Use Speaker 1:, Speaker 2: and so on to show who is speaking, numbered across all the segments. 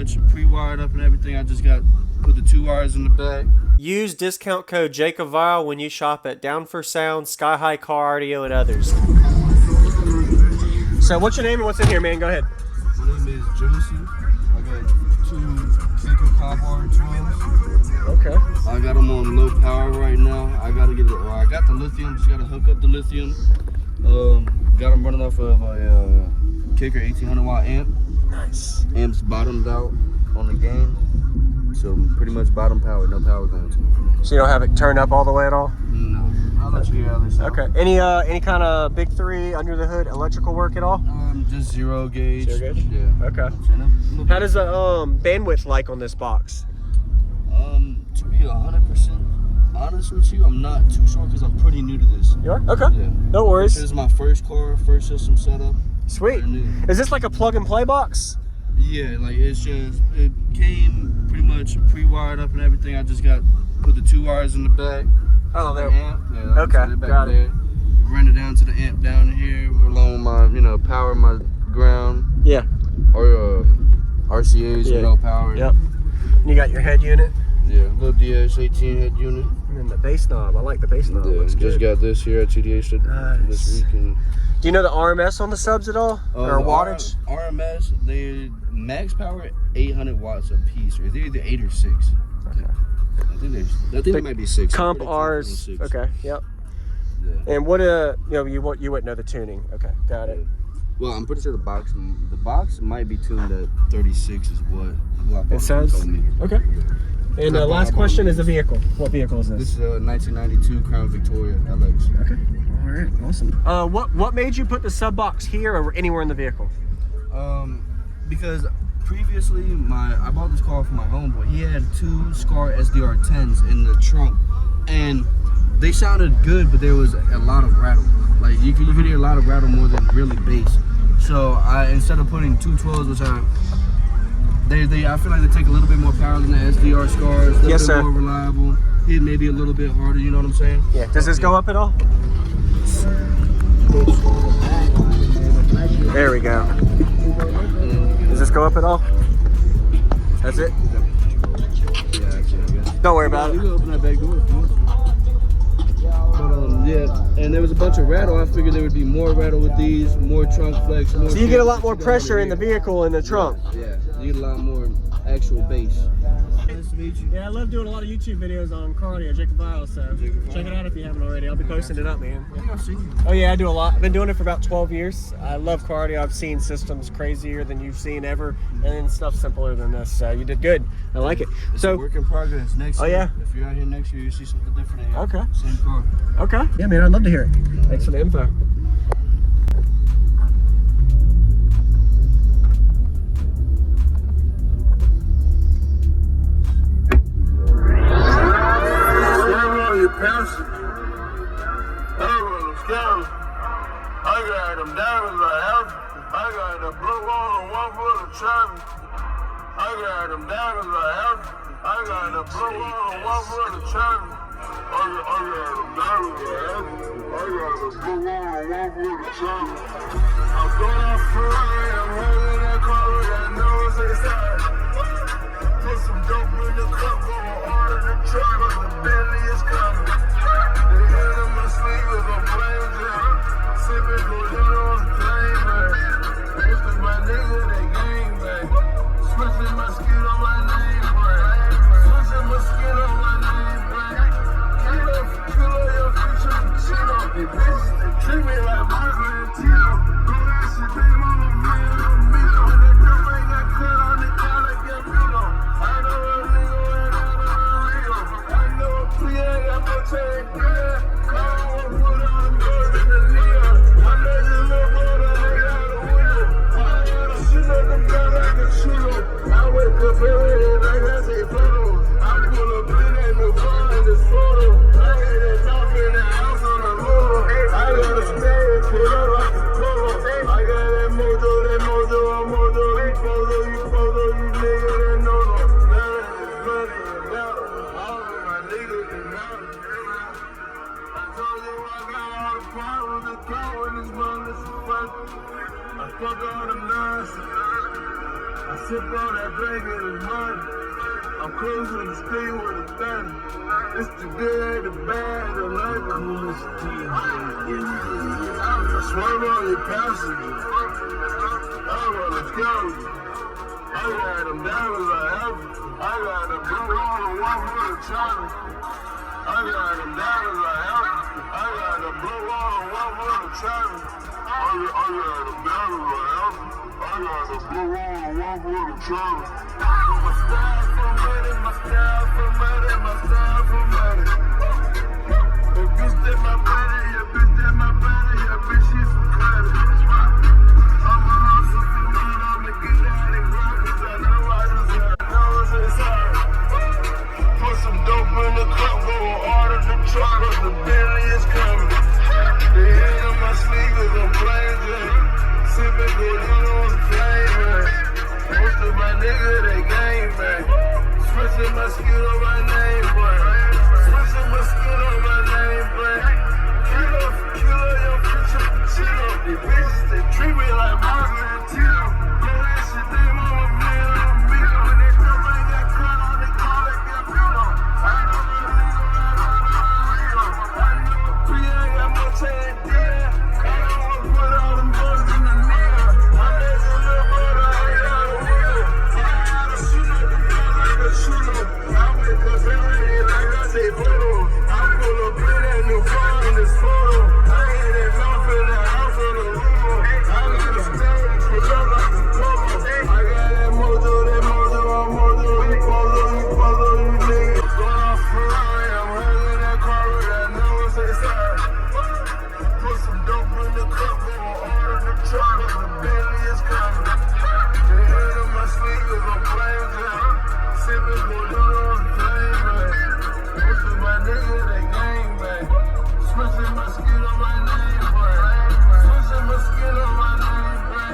Speaker 1: much pre-wired up and everything. I just put the 2 wires in the back.
Speaker 2: Use discount code JacobViral when you shop at Down for Sound, SkyHigh Car Audio, and others. So what's your name and what's in here, man? Go ahead.
Speaker 1: My name is Joseph. I got 2 Jacob R12s.
Speaker 2: Okay.
Speaker 1: I got them on low power right now. I got the lithium. Just got to hook up the lithium. Got them running off of a Kicker 1800 watt amp.
Speaker 2: Nice.
Speaker 1: Amp's bottomed out on the gain. So pretty much bottom power, no power going to it.
Speaker 2: So you don't have it turned up all the way at all?
Speaker 1: No. I'll let you hear how this sounds.
Speaker 2: Okay. Any kind of big 3 under the hood electrical work at all?
Speaker 1: Just 0 gauge.
Speaker 2: 0 gauge?
Speaker 1: Yeah.
Speaker 2: Okay. How does the bandwidth like on this box?
Speaker 1: To be 100% honest with you, I'm not too sure because I'm pretty new to this.
Speaker 2: You are? Okay.
Speaker 1: Yeah.
Speaker 2: No worries.
Speaker 1: This is my first car, first system setup.
Speaker 2: Sweet. Is this like a plug and play box?
Speaker 1: Yeah, like it came pretty much pre-wired up and everything. I just put the 2 wires in the back.
Speaker 2: Oh, there.
Speaker 1: Amp. Yeah,
Speaker 2: Okay, got it.
Speaker 1: Run it down to the amp down here, along with my, power, my ground.
Speaker 2: Yeah.
Speaker 1: Or RCA's, power.
Speaker 2: Yep. And you got your head unit.
Speaker 1: Yeah, little DS18 head unit.
Speaker 2: And then the bass knob. I like the bass knob.
Speaker 1: Yeah,
Speaker 2: Looks
Speaker 1: just
Speaker 2: good.
Speaker 1: got this here at TDH this week. And
Speaker 2: do you know the RMS on the subs at all? Or wattage?
Speaker 1: RMS, they max power 800 watts a piece, or they're either 8 or 6.
Speaker 2: Okay.
Speaker 1: I think they might be 6.
Speaker 2: Comp R's. Okay. Yep.
Speaker 1: Yeah.
Speaker 2: And what you wouldn't know the tuning. Okay, got it.
Speaker 1: Well, I'm pretty sure the box might be tuned at 36 is what
Speaker 2: it says.
Speaker 1: Told me.
Speaker 2: Okay. And the last question is the vehicle. What vehicle is this?
Speaker 1: This is a 1992 Crown Victoria LX.
Speaker 2: Okay. All right. Awesome. What made you put the sub box here or anywhere in the vehicle?
Speaker 1: Because previously I bought this car for my homeboy. He had 2 Scar SDR10s in the trunk, and they sounded good, but there was a lot of rattle. Like you could hear a lot of rattle more than really bass. So instead of putting 2 12s, which I feel like they take a little bit more power than the SDR Scars. A little bit more reliable. Hit maybe a little bit harder. You know what I'm saying?
Speaker 2: Yeah. Does this go up at all? There we go. Does this go up at all? That's it?
Speaker 1: Yeah, actually, I guess.
Speaker 2: Don't worry about it.
Speaker 1: You can open that back door if you want. But yeah, and there was a bunch of rattle. I figured there would be more rattle with these, more trunk flex. More
Speaker 2: so you get a lot more pressure in the vehicle in the trunk.
Speaker 1: Yeah, you get a lot more actual bass. Nice to meet you.
Speaker 2: Yeah, I love doing a lot of YouTube videos on car audio, JacobViral, so check it out if you haven't already. I'll be posting it up, man.
Speaker 1: I think I've seen you.
Speaker 2: Oh yeah, I do a lot. I've been doing it for about 12 years. I love car audio. I've seen systems crazier than you've seen ever, and then stuff simpler than this. So you did good. I like it.
Speaker 1: It's
Speaker 2: so
Speaker 1: a work in progress. Next year,
Speaker 2: yeah.
Speaker 1: If you're out here next year, you see something different. Here.
Speaker 2: Okay.
Speaker 1: Same car.
Speaker 2: Okay. Yeah, man, I'd love to hear it. Thanks for the info.
Speaker 3: I got them diamonds I have. I got the blue on 1 foot of travel. I got them diamonds I have. I got the blue on 1 foot of travel. I got them diamonds I have. I got the blue on 1 foot of travel. I'm going off Ferrari. I'm holding that car with that nose inside. Put some dope in the cup, going hard in the truck, but the Bentley is coming. The head of my sleeve is a plain jam. Sippin' codeine on the plane, man. Most of my niggas, they gang, man. Switching my skin on my name, man. Switching my skin on my name, man. Kill your future, shit off. These bitches, they treat me like Margaret and Tito. Do that shit, they want me. sip on that drink in the mud. I'm cruising the street with a gun. It's the good, the bad, the ugly. I swerve on your passenger. Oh, let's go. I got them diamonds like heaven. I got the blue on one for the China. I got them diamonds like heaven. I got the blue on one for the China. I got them diamonds like heaven. I got the blue on one for the China. My style for money, my style for money, my style for money. Your bitch that my body, your bitch that my body, your bitch she's from credit. I'm a hustle for money, I'ma get out and grind, 'cause I know I deserve it. Know what's inside. Put some dope in the cup, go order the truck, 'cause the Bentley is coming. The hand on my sneakers, I'm playing Jane. Sipping good, you know what's playing, man. Most of my niggas, they game, man. Switching my skill on my name, boy. Switching my skill on my name, boy. Kilo for kilo, yo, future for Chino. These bitches, they treat me like Margaret and Tito. Go that shit, they want a man on me. When they come, I got cut on, they call it Gambino. I know the legal, I know P, I got more time than that. I don't want to put all them boys in the mirror. I made a little brother, I got a wheel. I got a shooter, like a shooter. I'm in cause already like I say photo. I'm full of pin that new phone in this photo. I ain't that mouth in the house on the room. I got a stage for love like a polo. I got that mojo, I'm mojo. You follow, you niggas. Going off Ferrari, I'm hugging that car with that nose inside. Put some dope in the cup, go order the truck, 'cause the Bentley is coming. The head of my sneakers, I'm playing Jane. Sipping good, you know what's playing, man. Most of my niggas, they gang, man. Switching my skin on my name, boy. Switching my skin on my name, boy.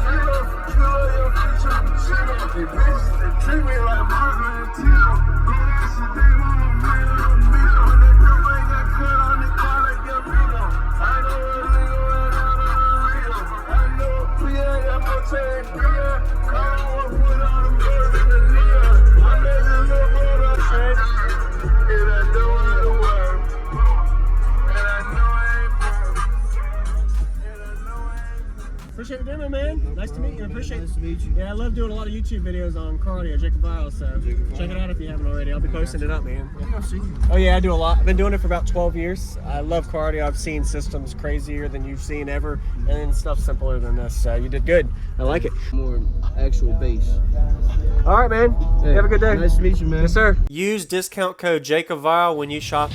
Speaker 3: Kilo for kilo, yo, future for Chino. These bitches, they treat me like Margaret and Tito. Go that shit, they want a man on me. When they come, I got cut on, they call it Gambino. I know a nigga right out of the Rio. I know a P, I got more time than that. I don't want to put all them girls in the neon. I made a little brother, and I know I don't work. And I know I ain't broke. And I know I ain't
Speaker 2: Appreciate the demo, man. Nice to meet you. Appreciate
Speaker 1: Nice to meet you.
Speaker 2: Yeah, I love doing a lot of YouTube videos on cardio, JacobViral, so check it out if you haven't already. I'll be posting it up, man.
Speaker 1: I think I've seen you.
Speaker 2: Oh yeah, I do a lot. I've been doing it for about 12 years. I love cardio. I've seen systems crazier than you've seen ever, and then stuff simpler than this. So you did good. I like it.
Speaker 1: More actual bass.
Speaker 2: All right, man. You have a good day.
Speaker 1: Nice to meet you, man.
Speaker 2: Yes, sir. Use discount code JacobViral when you shop